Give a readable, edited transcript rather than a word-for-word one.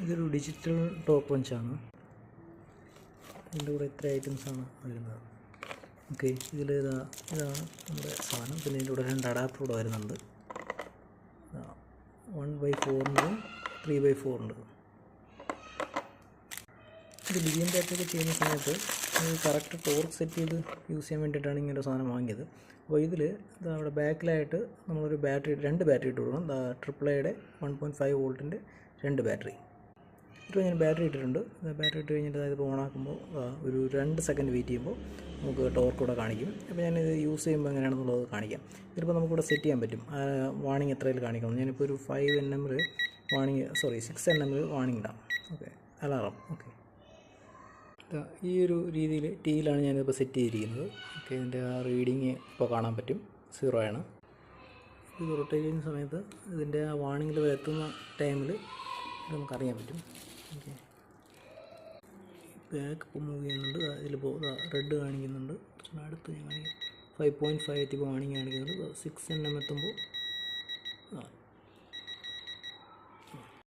ഇതൊരു digital top പഞ്ചാണ്. ഇതിൻ്റെ കൂടെ ഇത്ര ഐറ്റംസാണ് വരുന്നത്. ഓക്കെ, ഇതാണ് നമ്മുടെ സാധനം. പിന്നെ ഇതിൻ്റെ കൂടെ 2 അഡാപ്റ്റർ കൂടെ വരുന്നുണ്ട്. 1/4 ഉണ്ട്, 3/4 ഉണ്ട്. ഇത് ഡിജിൻ്റെ അകത്തൊക്കെ ചെയ്യുന്ന സമയത്ത് കറക്റ്റ് ടോർക്ക് സെറ്റ് ചെയ്ത് യൂസ് ചെയ്യാൻ വേണ്ടിയിട്ടാണ് ഇങ്ങനൊരു സാധനം വാങ്ങിയത്. അപ്പോൾ ഇതിൽ അവിടെ ബാക്കിലായിട്ട് നമ്മളൊരു രണ്ട് ബാറ്ററി ഇട്ട് കൊടുക്കണം. AAA 1.5 വോൾട്ടിൻ്റെ 2 battery. ഇപ്പോൾ ഞാൻ ബാറ്ററി ഇട്ടിട്ടുണ്ട്. ബാറ്ററി ഇട്ട് കഴിഞ്ഞിട്ട് അതിപ്പോൾ ഓണാക്കുമ്പോൾ ഒരു 2 സെക്കൻഡ് വെയിറ്റ് ചെയ്യുമ്പോൾ നമുക്ക് ടോർക്ക് കൂടെ കാണിക്കും. അപ്പോൾ ഞാനിത് യൂസ് ചെയ്യുമ്പോൾ എങ്ങനെയാണെന്നുള്ളത് കാണിക്കാം. ഇതിപ്പോൾ നമുക്കിവിടെ സെറ്റ് ചെയ്യാൻ പറ്റും. വാണിംഗ് എത്രയിൽ കാണിക്കണം. ഞാനിപ്പോൾ ഒരു 5 nm വാണിംഗ് 6 nm വാണിംഗ് ഇടാം. Okay, alarm. ഓക്കെ, ഈ ഒരു രീതിയിൽ ടീയിലാണ് ഞാനിപ്പോൾ സെറ്റ് ചെയ്തിരിക്കുന്നത്. ഓക്കെ, ഇതിൻ്റെ ആ റീഡിങ് ഇപ്പോൾ കാണാൻ പറ്റും, 0 ആണ്. ഇത് റൊട്ടേറ്റ് ചെയ്യുന്ന സമയത്ത് ഇതിൻ്റെ ആ വാണിംഗ് ലെവൽ എത്തുന്ന ടൈമിൽ നമുക്കറിയാൻ പറ്റും. ഓക്കെ, ബാക്ക് ഇപ്പോൾ മൂവ് ചെയ്യുന്നുണ്ട്. ഇതിലിപ്പോൾ റെഡ് കാണിക്കുന്നുണ്ട്. അടുത്ത് ഞാൻ കാണിക്കാം. 5.5 എത്തിയപ്പോൾ വാണിംഗ് കാണിക്കുന്നുണ്ട്. 6 nm എത്തുമ്പോൾ